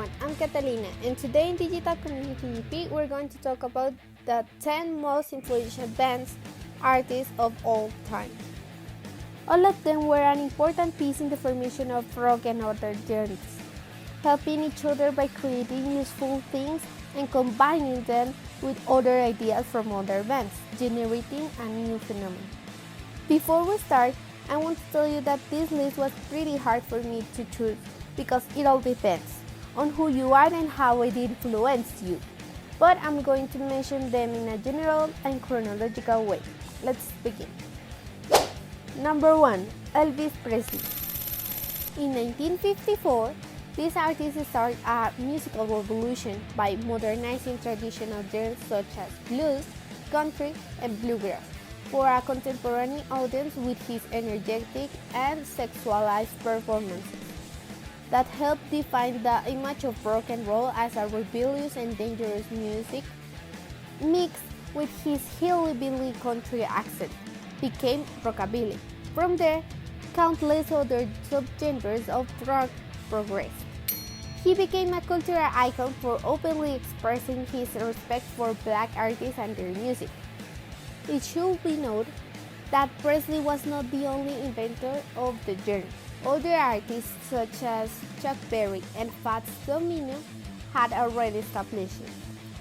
everyone, I'm Catalina, and today in Digital Community EP we're going to talk about the 10 most influential bands, artists of all time. All of them were an important piece in the formation of rock and other genres, helping each other by creating useful things and combining them with other ideas from other bands, generating a new phenomenon. Before we start, I want to tell you that this list was pretty hard for me to choose because it all depends on who you are and how it influenced you. But I'm going to mention them in a general and chronological way. Let's begin. Number 1. Elvis Presley. In 1954, this artist started a musical revolution by modernizing traditional genres such as blues, country, and bluegrass for a contemporary audience with his energetic and sexualized performances that helped define the image of rock and roll as a rebellious and dangerous music mixed with his hillbilly country accent became rockabilly. From there, countless other subgenres of rock progressed. He became a cultural icon for openly expressing his respect for black artists and their music. It should be noted that Presley was not the only inventor of the genre. Other artists such as Chuck Berry and Fats Domino had already established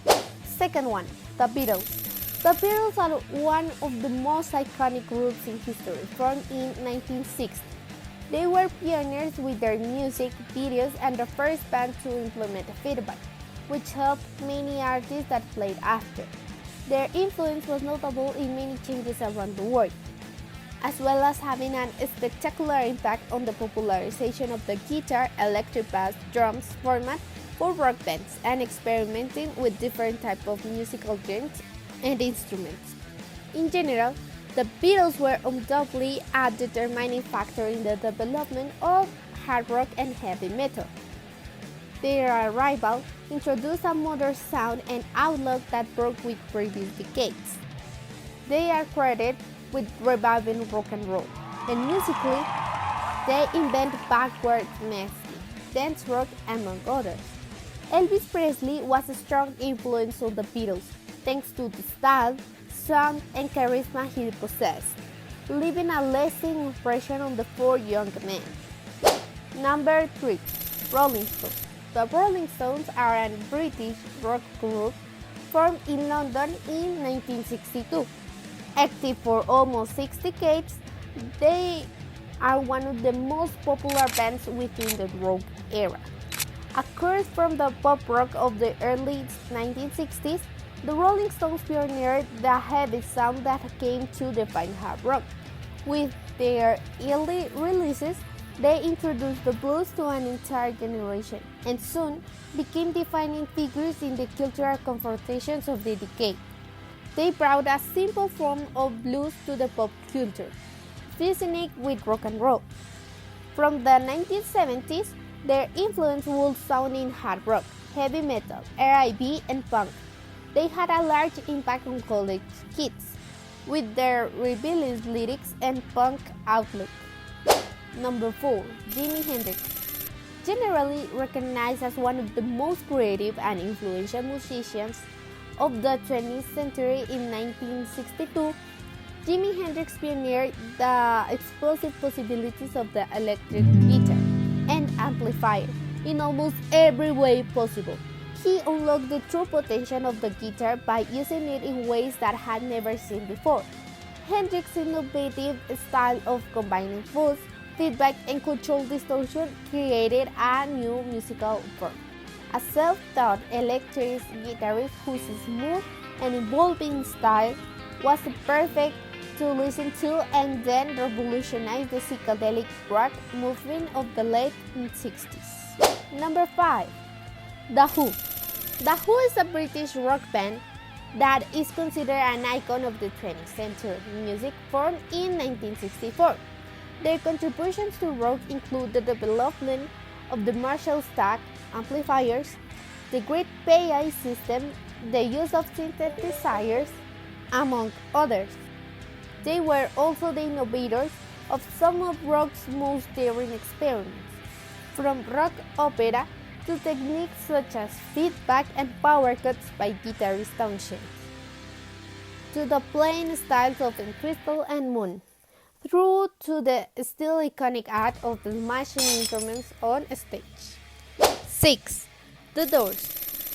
it. Second one, the Beatles. The Beatles are one of the most iconic groups in history, formed in 1960. They were pioneers with their music videos and the first band to implement feedback, which helped many artists that played after. Their influence was notable in many changes around the world, as well as having an spectacular impact on the popularization of the guitar, electric bass, drums format for rock bands and experimenting with different types of musical genres and instruments. In general, the Beatles were undoubtedly a determining factor in the development of hard rock and heavy metal. Their arrival introduced a modern sound and outlook that broke with previous decades. They are credited with reviving rock and roll, and musically, they invented backward masking, dance rock, among others. Elvis Presley was a strong influence on the Beatles, thanks to the style, sound, and charisma he possessed, leaving a lasting impression on the four young men. Number 3. Rolling Stones. The Rolling Stones are a British rock group formed in London in 1962. Active for almost 6 decades, they are one of the most popular bands within the rock era. Acquired from the pop rock of the early 1960s, the Rolling Stones pioneered the heavy sound that came to define hard rock. With their early releases, they introduced the blues to an entire generation and soon became defining figures in the cultural confrontations of the decade. They brought a simple form of blues to the pop culture, fusing it with rock and roll. From the 1970s, their influence would sound in hard rock, heavy metal, R&B, and punk. They had a large impact on college kids with their rebellious lyrics and punk outlook. Number 4. Jimi Hendrix. Generally recognized as one of the most creative and influential musicians of the 20th century in 1962, Jimi Hendrix pioneered the explosive possibilities of the electric guitar and amplifier in almost every way possible. He unlocked the true potential of the guitar by using it in ways that had never seen before. Hendrix's innovative style of combining fuzz, feedback, and controlled distortion created a new musical form. A self-taught electric guitarist whose smooth and evolving style was perfect to listen to and then revolutionized the psychedelic rock movement of the late 60s. Number 5. The Who. The Who is a British rock band that is considered an icon of the 20th century music, formed in 1964. Their contributions to rock include the development of the Marshall stack amplifiers, the great PA system, the use of synthesizers, among others. They were also the innovators of some of rock's most daring experiments, from rock opera to techniques such as feedback and power cuts by guitarist Townshend, to the playing styles of Crystal and Moon, through to the still iconic art of smashing instruments on stage. 6. The Doors.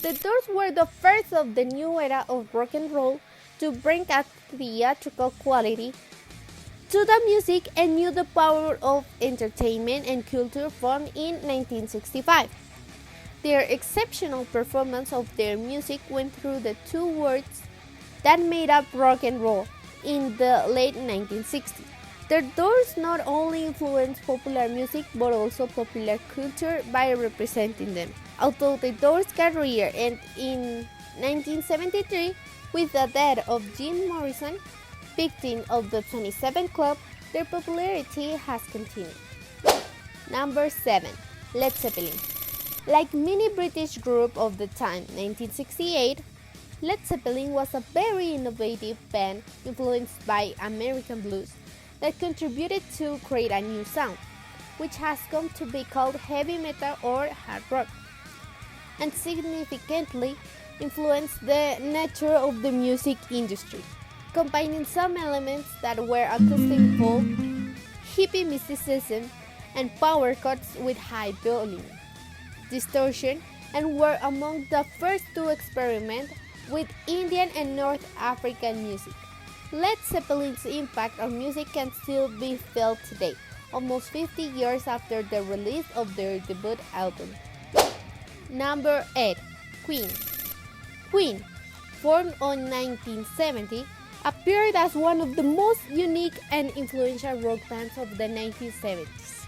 The Doors were the first of the new era of rock and roll to bring a theatrical quality to the music and knew the power of entertainment and culture formed in 1965. Their exceptional performance of their music went through the two words that made up rock and roll in the late 1960s. The Doors not only influenced popular music but also popular culture by representing them. Although the Doors' career ended in 1973 with the death of Jim Morrison, victim of the 27 Club, their popularity has continued. Number 7. Led Zeppelin. Like many British groups of the time, 1968, Led Zeppelin was a very innovative band influenced by American blues that contributed to create a new sound, which has come to be called heavy metal or hard rock, and significantly influenced the nature of the music industry, combining some elements that were acoustic folk, hippie mysticism, and power chords with high volume, distortion, and were among the first to experiment with Indian and North African music. Led Zeppelin's impact on music can still be felt today, almost 50 years after the release of their debut album. Number 8. Queen. Queen, formed in 1970, appeared as one of the most unique and influential rock bands of the 1970s,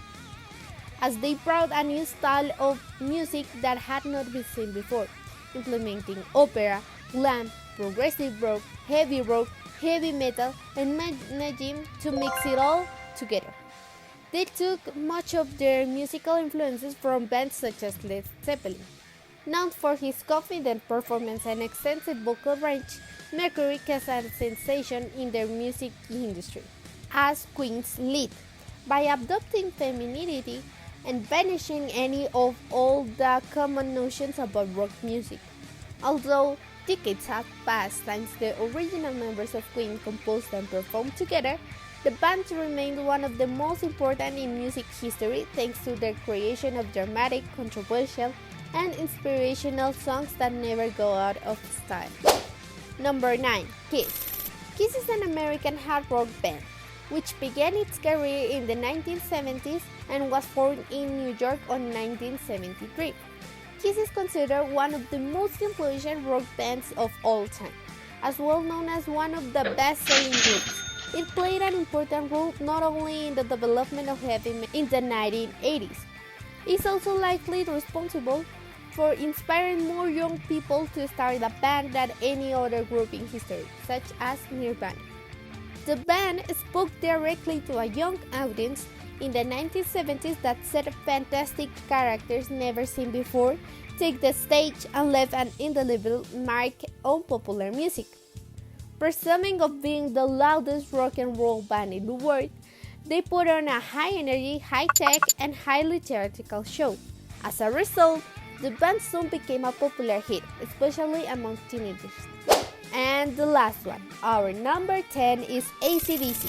as they brought a new style of music that had not been seen before, implementing opera, glam, progressive rock, heavy metal, and managing to mix it all together. They took much of their musical influences from bands such as Led Zeppelin. Known for his confident performance and extensive vocal range, Mercury caused a sensation in the music industry as Queen's lead by adopting femininity and banishing any of all the common notions about rock music. Although decades have passed since the original members of Queen composed and performed together, the band remained one of the most important in music history thanks to their creation of dramatic, controversial, and inspirational songs that never go out of style. Number 9. Kiss. Kiss is an American hard rock band which began its career in the 1970s and was formed in New York in 1973. Kiss is considered one of the most influential rock bands of all time, as well known as one of the best-selling groups. It played an important role not only in the development of heavy metal in the 1980s, it's also likely responsible for inspiring more young people to start a band than any other group in history, such as Nirvana. The band spoke directly to a young audience in the 1970s that said fantastic characters never seen before take the stage and left an indelible mark on popular music. Presuming of being the loudest rock and roll band in the world, they put on a high-energy, high-tech, and highly theatrical show. As a result, the band soon became a popular hit, especially among teenagers. And the last one, our number 10 is AC/DC.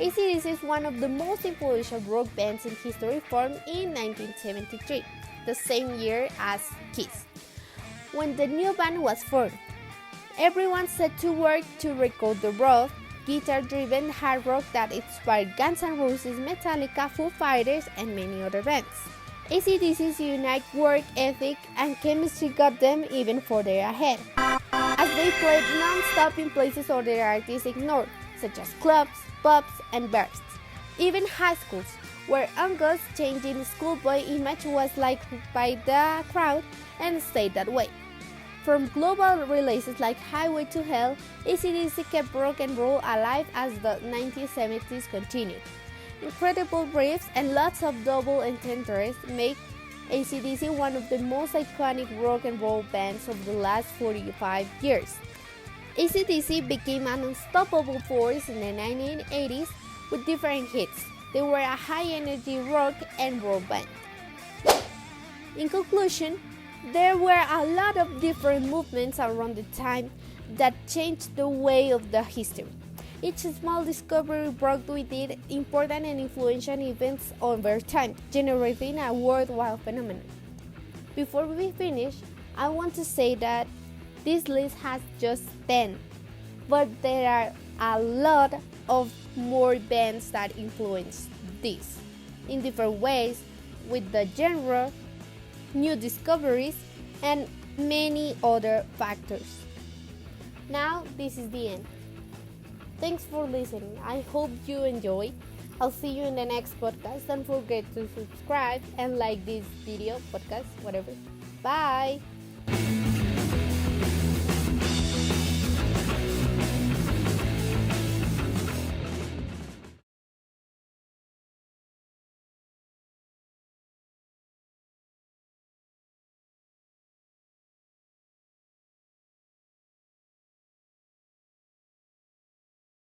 AC/DC is one of the most influential rock bands in history, formed in 1973, the same year as Kiss. When the new band was formed, everyone set to work to record the raw, guitar-driven hard rock that inspired Guns N' Roses, Metallica, Foo Fighters, and many other bands. AC/DC's unique work ethic and chemistry got them even further ahead, as they played non-stop in places other artists ignored, such as clubs, pubs, and bars. Even high schools, where Angus' changing schoolboy image was liked by the crowd and stayed that way. From global releases like Highway to Hell, AC/DC kept rock and roll alive as the 1970s continued. Incredible riffs and lots of double entendres make AC/DC one of the most iconic rock and roll bands of the last 45 years. AC/DC became an unstoppable force in the 1980s with different hits. They were a high-energy rock and roll band. In conclusion, there were a lot of different movements around the time that changed the way of the history. Each small discovery brought with it important and influential events over time, generating a worldwide phenomenon. Before we finish, I want to say that this list has just 10, but there are a lot of more bands that influence this in different ways with the genre, new discoveries, and many other factors. Now, this is the end. Thanks for listening. I hope you enjoy. I'll see you in the next podcast. Don't forget to subscribe and like this video, podcast, whatever. Bye!